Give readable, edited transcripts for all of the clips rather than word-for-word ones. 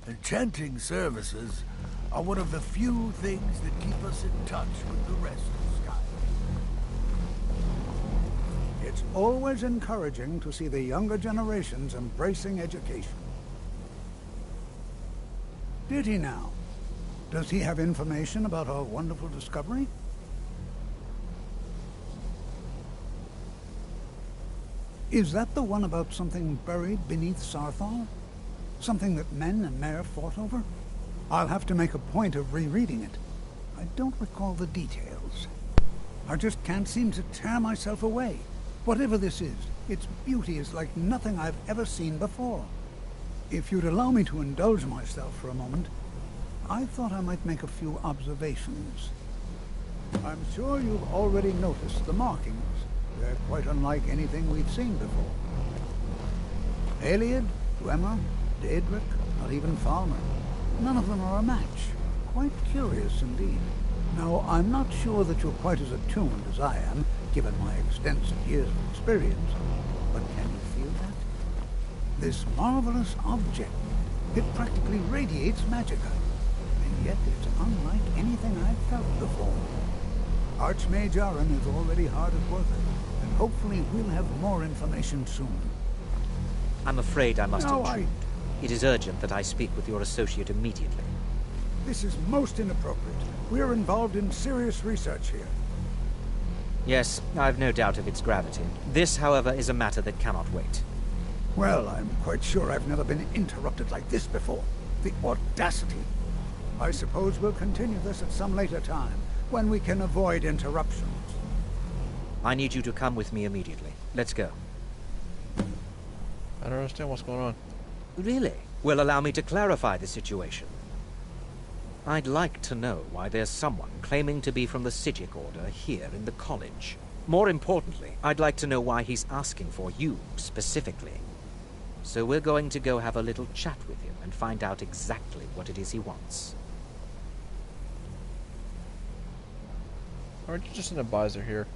Enchanting services are one of the few things that keep us in touch with the rest of Skyrim. It's always encouraging to see the younger generations embracing education. Did he now? Does he have information about our wonderful discovery? Is that the one about something buried beneath Sarthal? Something that men and Mare fought over? I'll have to make a point of rereading it. I don't recall the details. I just can't seem to tear myself away. Whatever this is, its beauty is like nothing I've ever seen before. If you'd allow me to indulge myself for a moment, I thought I might make a few observations. I'm sure you've already noticed the markings. They're quite unlike anything we've seen before. Aliad, Dwemer, Daedric, not even Falmer. None of them are a match. Quite curious indeed. Now, I'm not sure that you're quite as attuned as I am, given my extensive years of experience, but can you feel that? This marvelous object, it practically radiates magicka, and yet it's unlike anything I've felt before. Archmage Aaron is already hard at work, and hopefully we'll have more information soon. I'm afraid I must No, intrude. It is urgent that I speak with your associate immediately. This is most inappropriate. We're involved in serious research here. Yes, I've no doubt of its gravity. This, however, is a matter that cannot wait. Well, I'm quite sure I've never been interrupted like this before. The audacity. I suppose we'll continue this at some later time, when we can avoid interruptions. I need you to come with me immediately. Let's go. I don't understand what's going on. Really? Well, allow me to clarify the situation. I'd like to know why there's someone claiming to be from the Psijic Order here in the college. More importantly, I'd like to know why he's asking for you, specifically. So we're going to go have a little chat with him and find out exactly what it is he wants. Aren't you just an advisor here?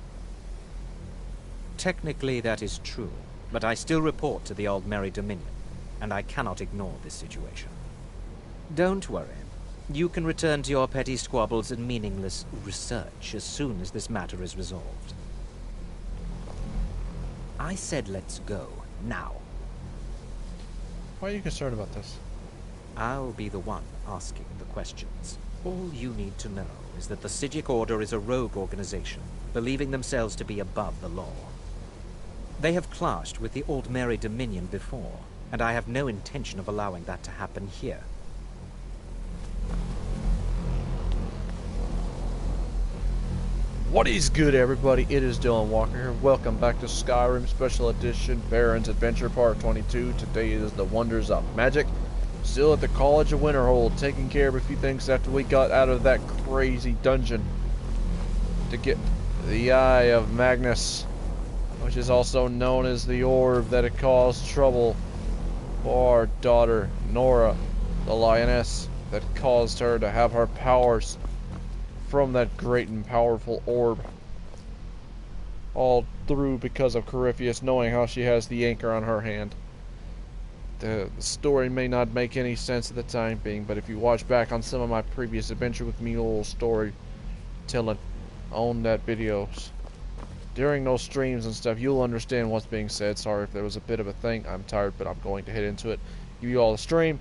Technically, that is true, but I still report to the Old Merry Dominion, and I cannot ignore this situation. Don't worry. You can return to your petty squabbles and meaningless research as soon as this matter is resolved. I said let's go, now. Why are you concerned about this? I'll be the one asking the questions. All you need to know is that the Psijic Order is a rogue organization, believing themselves to be above the law. They have clashed with the Old Merry Dominion before, and I have no intention of allowing that to happen here. What is good, everybody? It is Dylan Walker here. Welcome back to Skyrim Special Edition Baron's Adventure Part 22. Today is the Wonders of Magic. Still at the College of Winterhold, taking care of a few things after we got out of that crazy dungeon to get the Eye of Magnus, which is also known as the orb that had caused trouble for our daughter Nora, the lioness, that caused her to have her powers from that great and powerful orb. All through because of Corypheus knowing how she has the anchor on her hand. The story may not make any sense at the time being, but if you watch back on some of my previous Adventure with Mule storytelling on that videos, during those streams and stuff, you'll understand what's being said. Sorry if there was a bit of a thing. I'm tired, but I'm going to hit into it. Give you all the stream.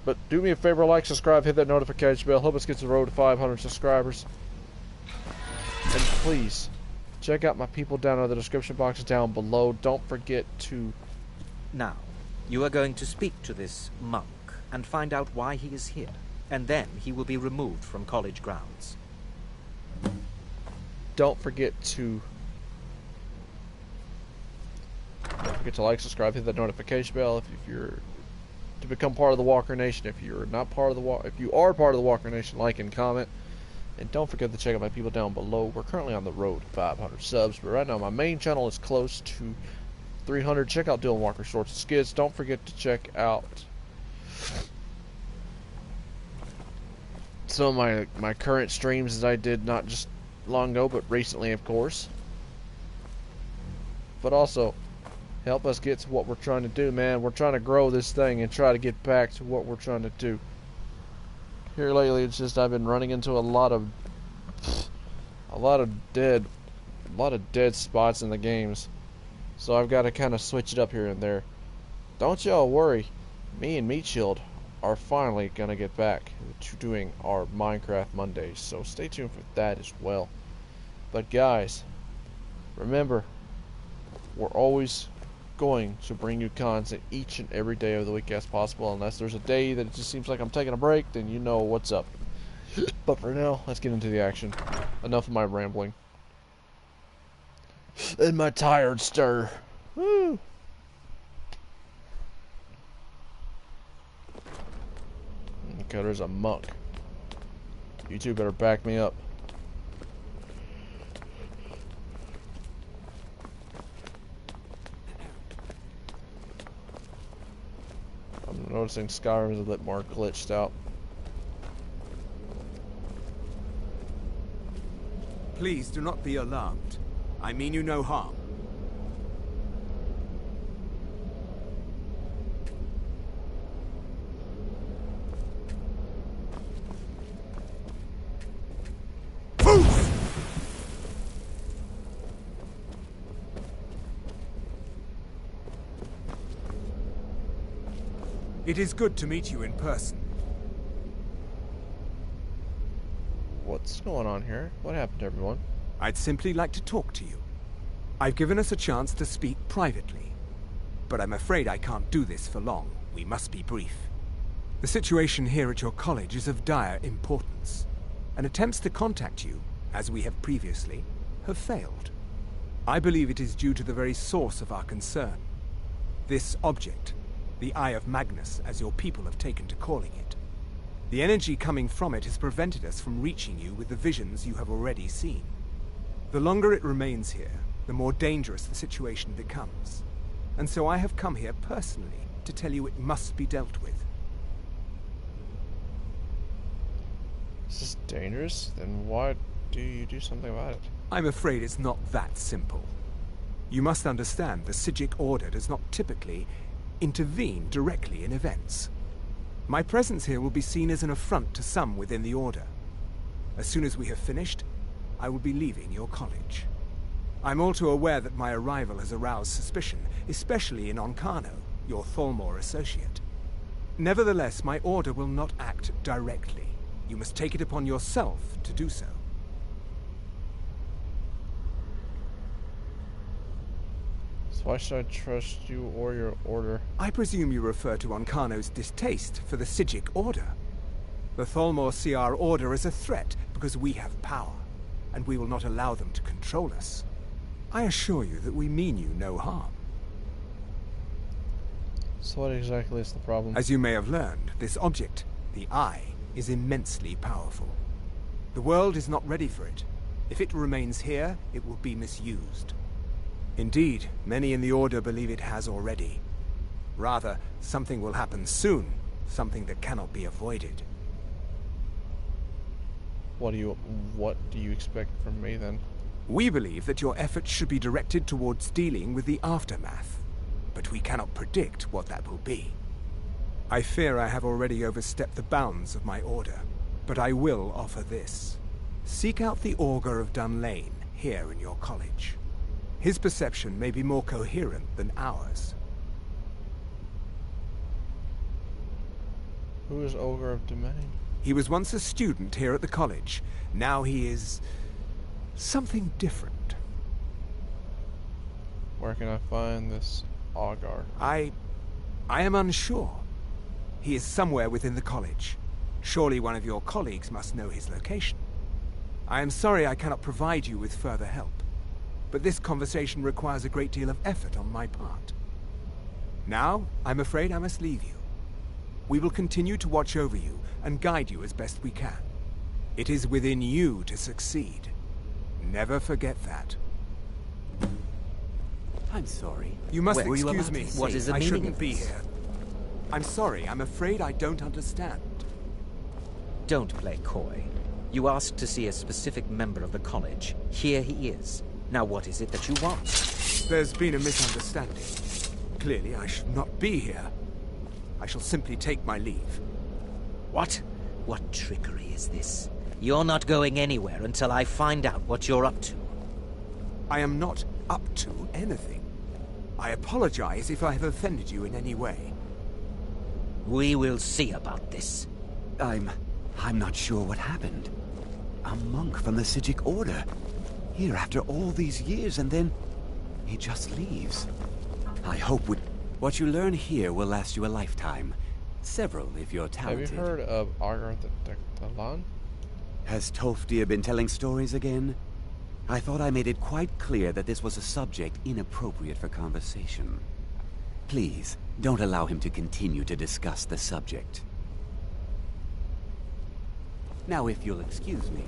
But do me a favor, like, subscribe, hit that notification bell. Help us get to the road to 500 subscribers. And please, check out my people down in the description box down below. Don't forget to... Now, you are going to speak to this monk and find out why he is here, and then he will be removed from college grounds. Don't forget to like, subscribe, hit that notification bell if you're to become part of the Walker Nation. If you're not part of the if you are part of the Walker Nation, like and comment. And don't forget to check out my people down below. We're currently on the road to 500 subs, but right now my main channel is close to 300. Check out Dylan Walker Shorts and Skids. Don't forget to check out some of my current streams that I did not just long ago, but recently, of course. But also, Help us get to what we're trying to do, man. We're trying to grow this thing and try to get back to what we're trying to do. Here lately, it's just I've been running into a lot of dead spots in the games. So I've got to kind of switch it up here and there. Don't y'all worry. Me and Mrmeatshield are finally going to get back to doing our Minecraft Mondays. So stay tuned for that as well. But guys, remember, we're always going to bring you content each and every day of the week as possible. Unless there's a day that it just seems like I'm taking a break, then you know what's up. But for now, let's get into the action. Enough of my rambling. And my tired stir. Woo! Okay, there's a monk. You two better back me up. I'm noticing Skyrim is a bit more glitched out. Please do not be alarmed. I mean you no harm. It is good to meet you in person. What's going on here? What happened, everyone? I'd simply like to talk to you. I've given us a chance to speak privately, but I'm afraid I can't do this for long. We must be brief. The situation here at your college is of dire importance, and attempts to contact you, as we have previously, have failed. I believe it is due to the very source of our concern. This object, the Eye of Magnus, as your people have taken to calling it. The energy coming from it has prevented us from reaching you with the visions you have already seen. The longer it remains here, the more dangerous the situation becomes. And so I have come here personally to tell you it must be dealt with. Is this dangerous? Then why do you do something about it? I'm afraid it's not that simple. You must understand the Psijic Order does not typically intervene directly in events. My presence here will be seen as an affront to some within the Order. As soon as we have finished, I will be leaving your college. I'm all too aware that my arrival has aroused suspicion, especially in Onkano, your Thalmor associate. Nevertheless, my Order will not act directly. You must take it upon yourself to do so. Why should I trust you or your order? I presume you refer to Onkano's distaste for the Psijic Order. The Thalmor see our order as a threat because we have power, and we will not allow them to control us. I assure you that we mean you no harm. So what exactly is the problem? As you may have learned, this object, the Eye, is immensely powerful. The world is not ready for it. If it remains here, it will be misused. Indeed, many in the Order believe it has already. Rather, something will happen soon, something that cannot be avoided. What do you expect from me then? We believe that your efforts should be directed towards dealing with the aftermath, but we cannot predict what that will be. I fear I have already overstepped the bounds of my Order, but I will offer this. Seek out the Augur of Dunlane here in your college. His perception may be more coherent than ours. Who is Augur of Dunlane? He was once a student here at the college. Now he is something different. Where can I find this Augur? I am unsure. He is somewhere within the college. Surely one of your colleagues must know his location. I am sorry I cannot provide you with further help, but this conversation requires a great deal of effort on my part. Now, I'm afraid I must leave you. We will continue to watch over you and guide you as best we can. It is within you to succeed. Never forget that. I'm sorry. You must What were you excuse about me. to say? What is the I meaning shouldn't of be this? here. I'm sorry. I'm afraid I don't understand. Don't play coy. You asked to see a specific member of the college. Here he is. Now what is it that you want? There's been a misunderstanding. Clearly, I should not be here. I shall simply take my leave. What? What trickery is this? You're not going anywhere until I find out what you're up to. I am not up to anything. I apologize if I have offended you in any way. We will see about this. I'm not sure what happened. A monk from the Sijic Order. Here after all these years, and then he just leaves. I hope what you learn here will last you a lifetime. Several, if you're talented. Have you heard of Argar the Lan? Has Tolfdir been telling stories again? I thought I made it quite clear that this was a subject inappropriate for conversation. Please, don't allow him to continue to discuss the subject. Now, if you'll excuse me.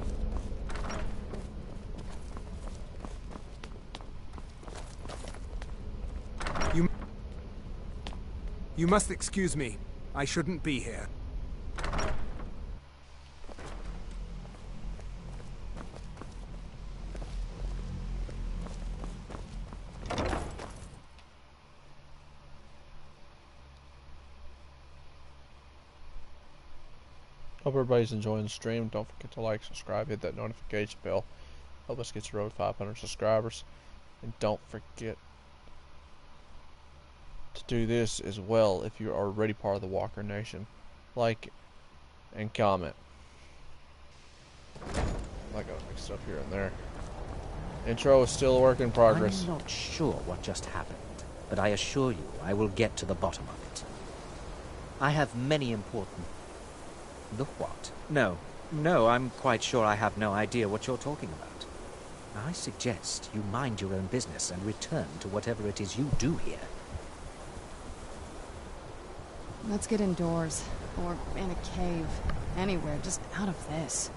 You must excuse me. I shouldn't be here. Hope everybody's enjoying the stream. Don't forget to like, subscribe, hit that notification bell. Help us get to the road to 500 subscribers. And don't forget to do this as well if you're already part of the Walker Nation. Like and comment. I gotta mix it up here and there. Intro is still a work in progress. I'm not sure what just happened, but I assure you I will get to the bottom of it. I have many important... The what? No, I'm quite sure I have no idea what you're talking about. I suggest you mind your own business and return to whatever it is you do here. Let's get indoors. Or in a cave. Anywhere, just out of this.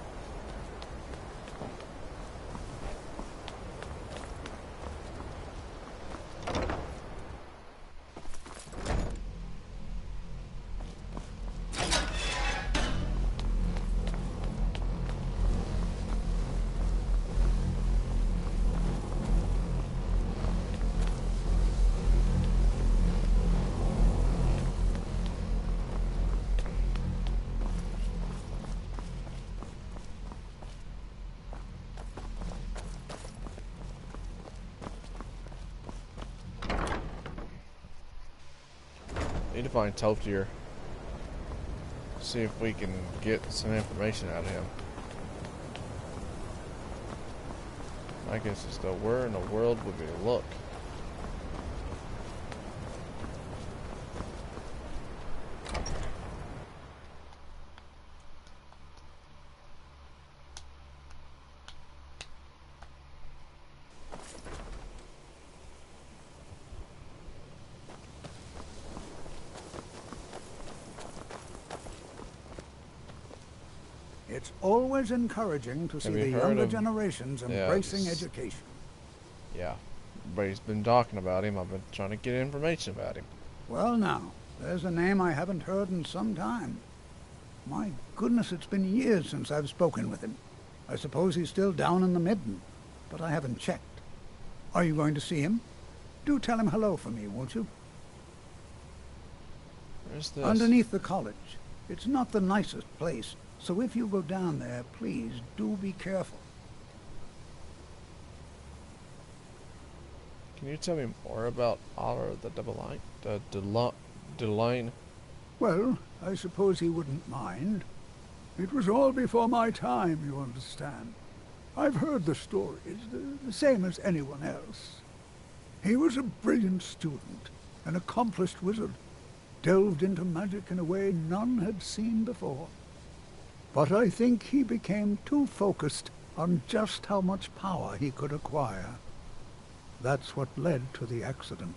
Need to find Tolfdir. See if we can get some information out of him. I guess it's though, where in the world would we look? It's always encouraging to see the younger generations embracing education. Yeah, everybody's been talking about him. I've been trying to get information about him. Well now, there's a name I haven't heard in some time. My goodness, it's been years since I've spoken with him. I suppose he's still down in the Midden, but I haven't checked. Are you going to see him? Do tell him hello for me, won't you? Where's this? Underneath the college. It's not the nicest place, so if you go down there, please do be careful. Can you tell me more about Otter the Deline? Well, I suppose he wouldn't mind. It was all before my time, you understand. I've heard the stories, the same as anyone else. He was a brilliant student, an accomplished wizard, delved into magic in a way none had seen before. But I think he became too focused on just how much power he could acquire. That's what led to the accident.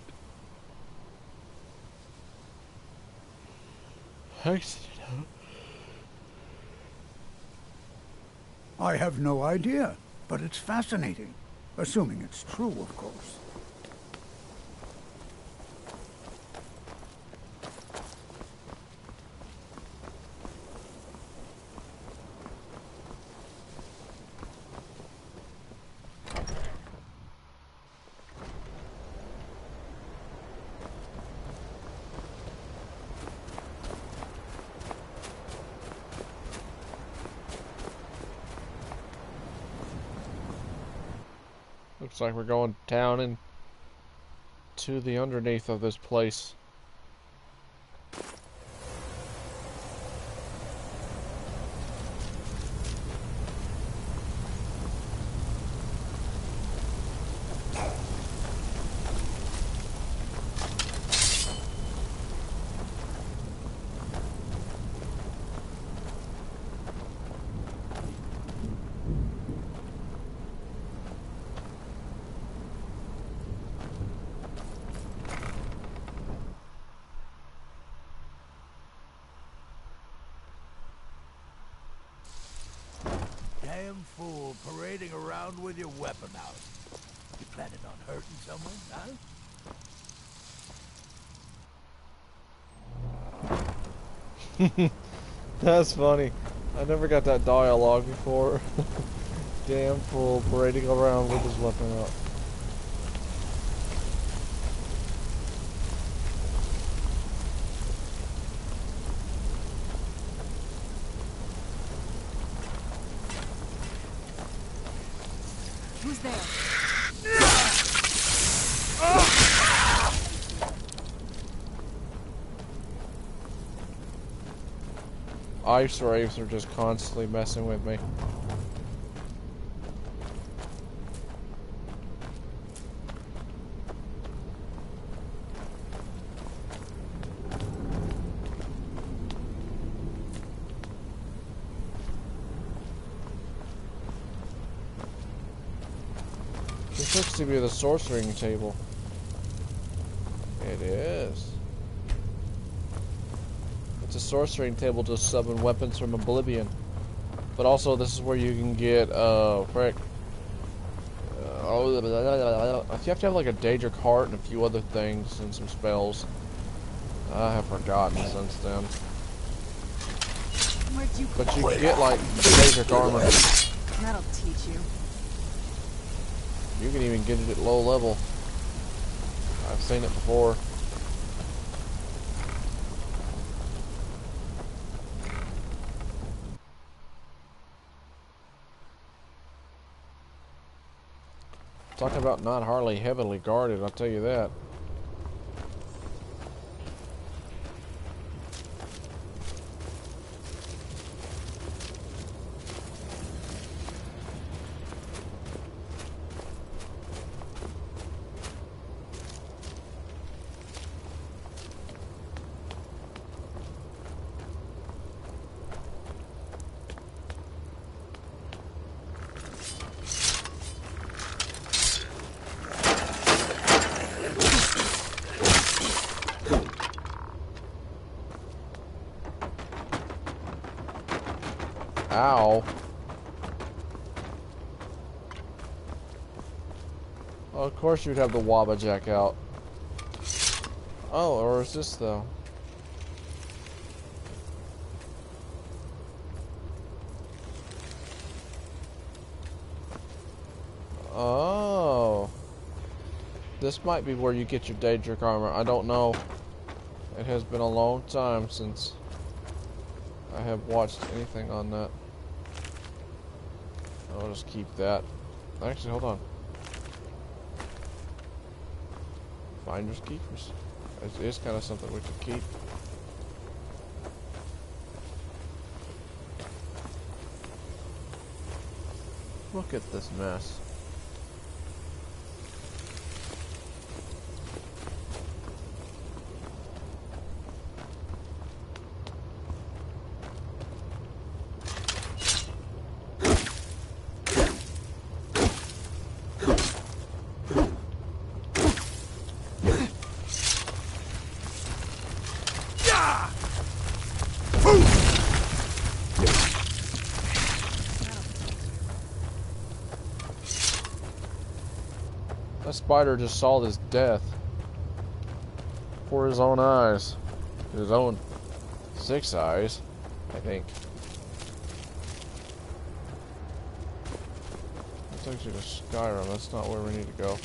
Accident? I have no idea, but it's fascinating. Assuming it's true, of course. Looks like we're going down and to the underneath of this place. Damn fool parading around with your weapon out. You planning on hurting someone, huh? That's funny. I never got that dialogue before. Damn fool parading around with his weapon out. Who's there? Ice wraiths are just constantly messing with me. This looks to be the sorcering table. It is. It's a sorcering table to summon weapons from Oblivion. But also, this is where you can get, frick. You have to have like a Daedric Heart and a few other things and some spells. I have forgotten since then. But you can get like Daedric armor. That'll teach you. You can even get it at low level. I've seen it before. Talking about not hardly heavily guarded, I'll tell you that. Ow. Well, of course you'd have the Wabbajack out. Oh, or is this though? Oh. This might be where you get your Daedric armor. I don't know. It has been a long time since I have watched anything on that. I'll just keep that. Actually, hold on. Finder's keepers. It is kind of something we could keep. Look at this mess. That spider just saw this death for his own eyes. His own 6 eyes, I think. That takes you to Skyrim. That's not where we need to go.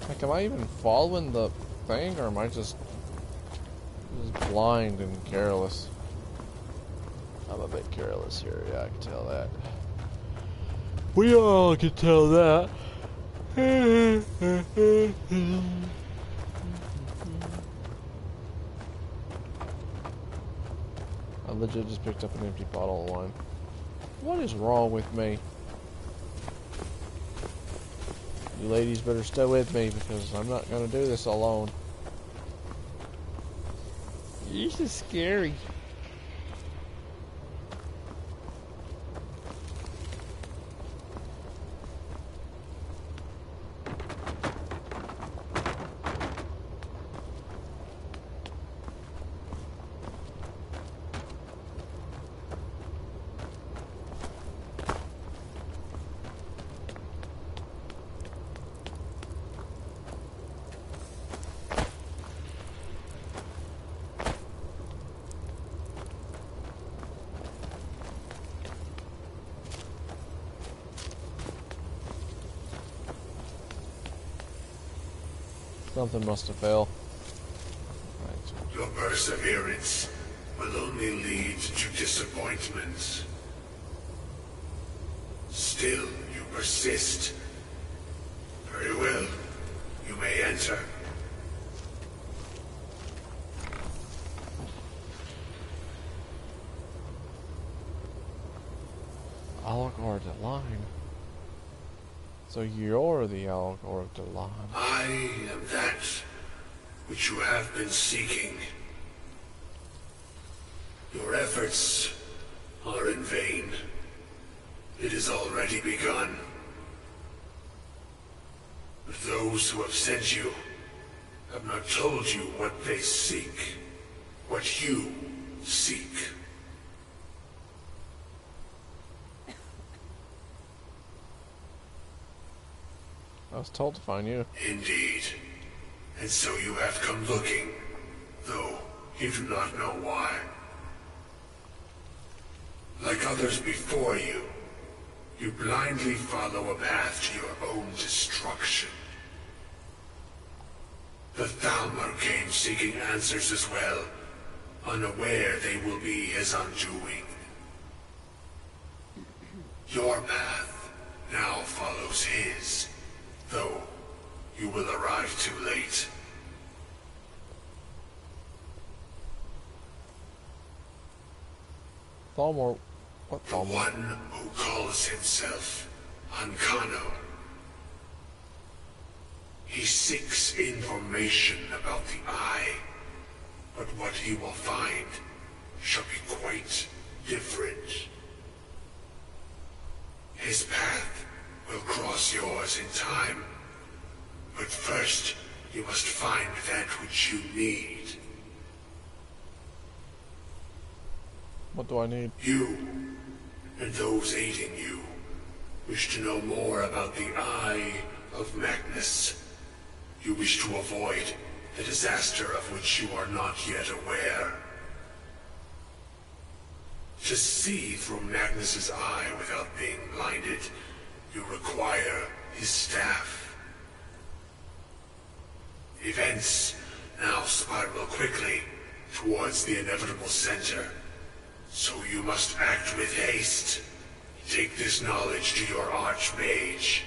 Like, am I even following the thing, or am I just blind and careless? I'm a bit careless here, yeah, I can tell that. We all can tell that. I legit just picked up an empty bottle of wine. What is wrong with me? You ladies better stay with me because I'm not gonna do this alone. This is scary. Something must have failed. Right. Your perseverance will only lead to disappointments. Still, you persist. Very well. You may enter. Algor the Line. So you're the Algor the Line. I am that which you have been seeking. Your efforts are in vain. It has already begun. But those who have sent you have not told you what they seek, what you seek. I was told to find you. Indeed. And so you have come looking, though you do not know why. Like others before you, you blindly follow a path to your own destruction. The Thalmor came seeking answers as well, unaware they will be his undoing. Your path now follows his, though you will arrive too late. Thalmor. What The Thalmor? one who calls himself Ancano. He seeks information about the Eye, but what he will find shall be quite different. His path will cross yours in time, but first you must find that which you need. What do I need? You, and those aiding you, wish to know more about the Eye of Magnus. You wish to avoid the disaster of which you are not yet aware. To see through Magnus's eye without being blinded, you require his staff. Events now spiral quickly towards the inevitable center, so you must act with haste. Take this knowledge to your Archmage.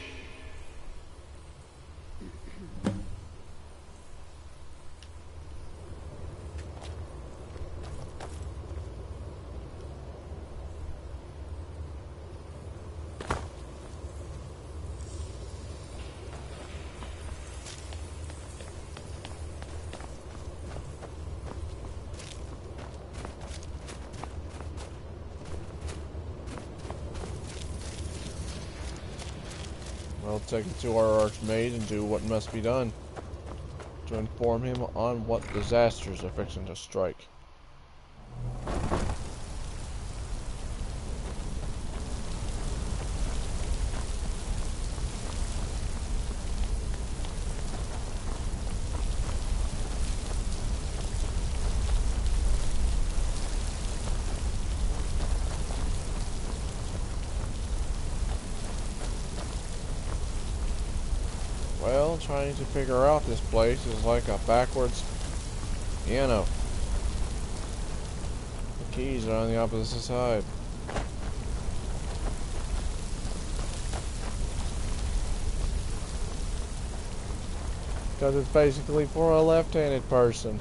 We'll take it to our Archmage and do what must be done to inform him on what disasters are fixing to strike. Well, trying to figure out this place is like a backwards piano. The keys are on the opposite side. Because it's basically for a left-handed person.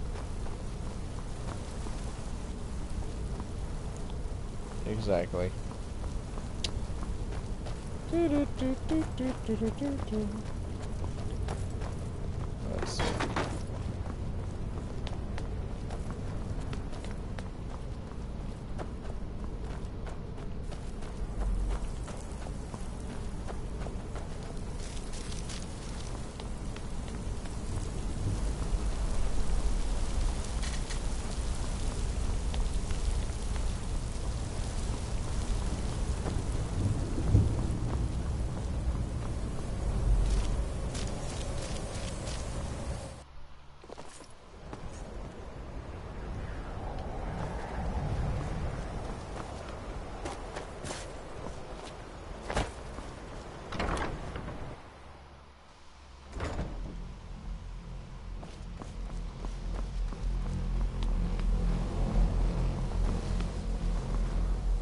Exactly. Let's see.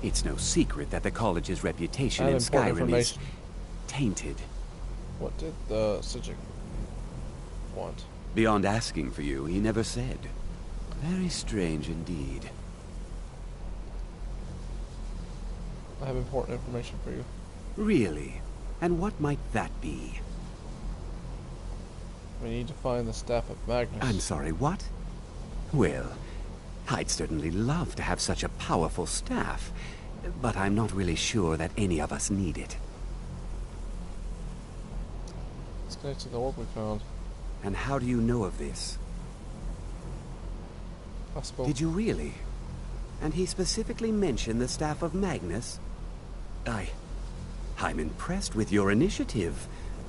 It's no secret that the college's reputation in Important Skyrim is information. tainted. What did the Sijic want? Beyond asking for you, he never said. Very strange indeed. I have important information for you. Really? And what might that be? We need to find the Staff of Magnus. I'm sorry, what? Well, I'd certainly love to have such a powerful staff, but I'm not really sure that any of us need it. Let's connect to the orb we found. And how do you know of this? Possible. Did you really? And he specifically mentioned the Staff of Magnus? I'm impressed with your initiative.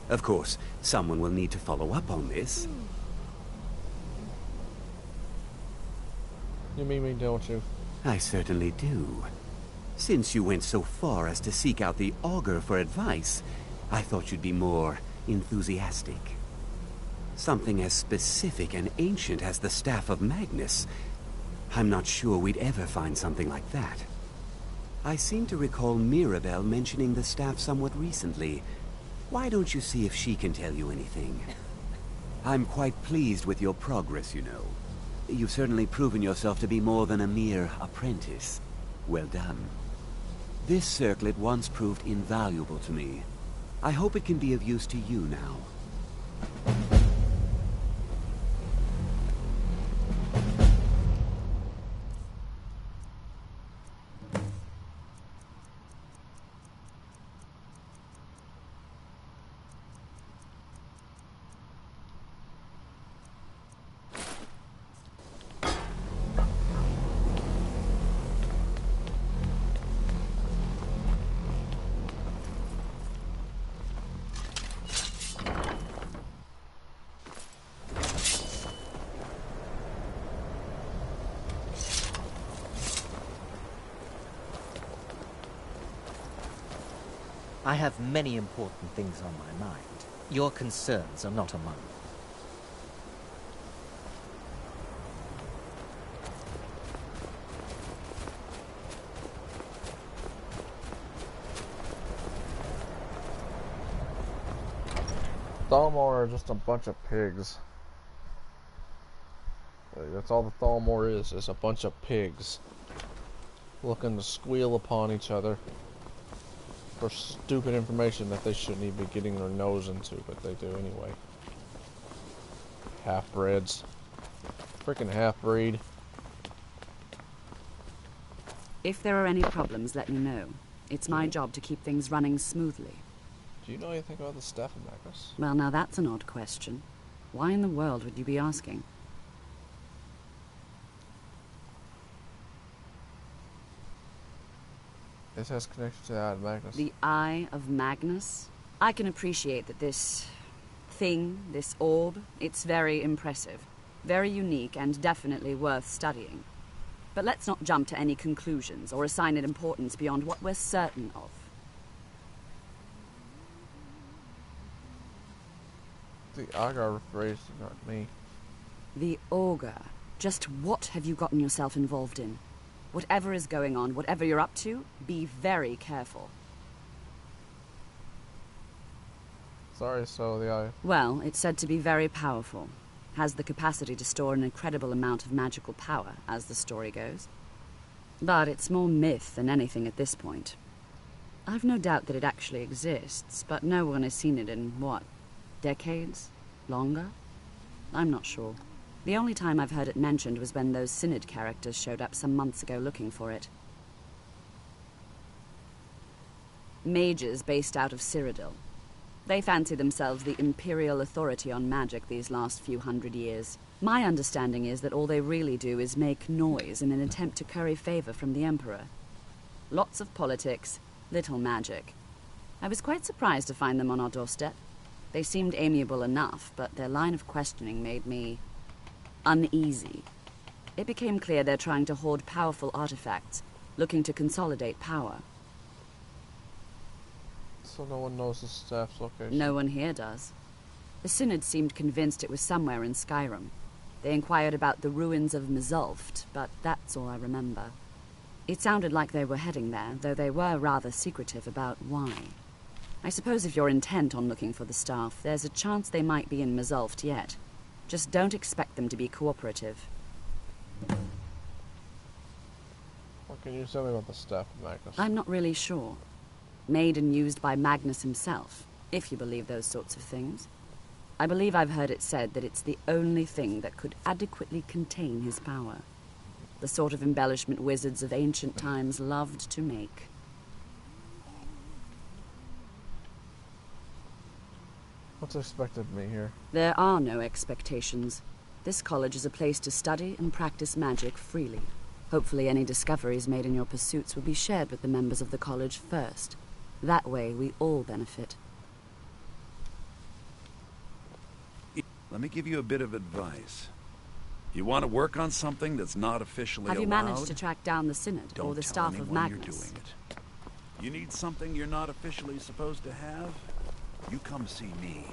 Of course, someone will need to follow up on this. You mean me, don't you? I certainly do. Since you went so far as to seek out the Augur for advice, I thought you'd be more enthusiastic. Something as specific and ancient as the Staff of Magnus. I'm not sure we'd ever find something like that. I seem to recall Mirabelle mentioning the staff somewhat recently. Why don't you see if she can tell you anything? I'm quite pleased with your progress, you know. You've certainly proven yourself to be more than a mere apprentice. Well done. This circlet once proved invaluable to me. I hope it can be of use to you now. I have many important things on my mind. Your concerns are not among them. Thalmor are just a bunch of pigs. That's all the Thalmor is a bunch of pigs. Looking to squeal upon each other for stupid information that they shouldn't even be getting their nose into, but they do anyway. Half-breds. Freaking half-breed. If there are any problems, let me know. It's my job to keep things running smoothly. Do you know anything about the Staff of Magnus? Well, now that's an odd question. Why in the world would you be asking? This has connection to the Eye of Magnus. The Eye of Magnus? I can appreciate that this thing, this orb, it's very impressive. Very unique and definitely worth studying. But let's not jump to any conclusions or assign it importance beyond what we're certain of. The Augur phrase, not me. The Augur. Just what have you gotten yourself involved in? Whatever is going on, whatever you're up to, be very careful. Sorry, so the eye. Well, it's said to be very powerful. Has the capacity to store an incredible amount of magical power, as the story goes. But it's more myth than anything at this point. I've no doubt that it actually exists, but no one has seen it in, what, decades? Longer? I'm not sure. The only time I've heard it mentioned was when those Synod characters showed up some months ago looking for it. Mages based out of Cyrodiil. They fancy themselves the imperial authority on magic these last few hundred years. My understanding is that all they really do is make noise in an attempt to curry favor from the Emperor. Lots of politics, little magic. I was quite surprised to find them on our doorstep. They seemed amiable enough, but their line of questioning made me uneasy. It became clear they're trying to hoard powerful artifacts, looking to consolidate power. So no one knows the staff's location? No one here does. The Synod seemed convinced it was somewhere in Skyrim. They inquired about the ruins of Mrmeatshield, but that's all I remember. It sounded like they were heading there, though they were rather secretive about why. I suppose if you're intent on looking for the staff, there's a chance they might be in Mrmeatshield yet. Just don't expect them to be cooperative. What can you tell me about the staff of Magnus? I'm not really sure. Made and used by Magnus himself, if you believe those sorts of things. I believe I've heard it said that it's the only thing that could adequately contain his power. The sort of embellishment wizards of ancient times loved to make. What's expected of me here? There are no expectations. This college is a place to study and practice magic freely. Hopefully any discoveries made in your pursuits will be shared with the members of the college first. That way we all benefit. Let me give you a bit of advice. You want to work on something that's not officially allowed? Have you managed to track down the Synod or the staff of Magnus? You're doing it. You need something you're not officially supposed to have? You come see me.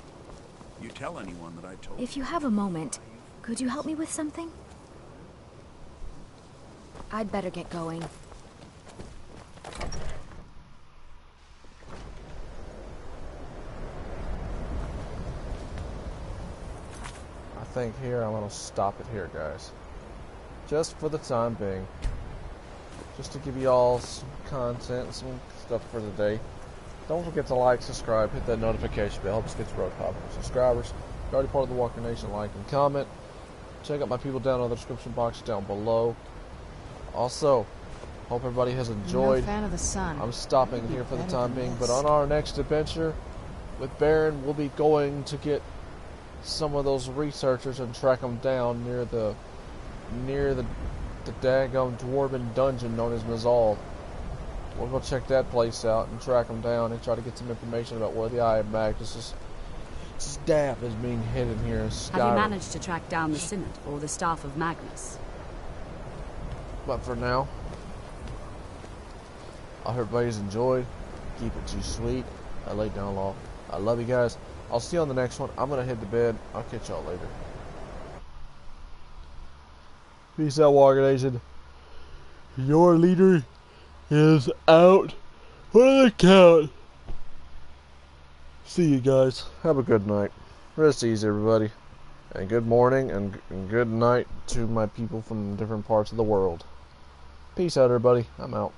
You tell anyone that I told you. If you have a moment, could you help me with something? I'd better get going. I think here I'm going to stop it here, guys. Just for the time being. Just to give you all some content and some stuff for the day. Don't forget to like, subscribe, hit that notification bell. Help us get to road 500 subscribers. If you're already part of the Walker Nation, like and comment. Check out my people down in the description box down below. Also, hope everybody has enjoyed. No fan of the sun. I'm stopping here for the time being, but on our next adventure with Baron, we'll be going to get some of those researchers and track them down near the daggone dwarven dungeon known as Mrmeatshield. We'll go check that place out and track them down and try to get some information about where the Eye of Magnus' staff is being hidden here in Skyrim. Have you managed to track down the Synod or the staff of Magnus? But for now, I hope everybody's enjoyed. Keep it too sweet. I laid down law. I love you guys. I'll see you on the next one. I'm going to head to bed. I'll catch y'all later. Peace out, Walker Nation. Your leader is out for the count. See you guys. Have a good night. Rest easy, everybody. And good morning and good night to my people from different parts of the world. Peace out, everybody. I'm out.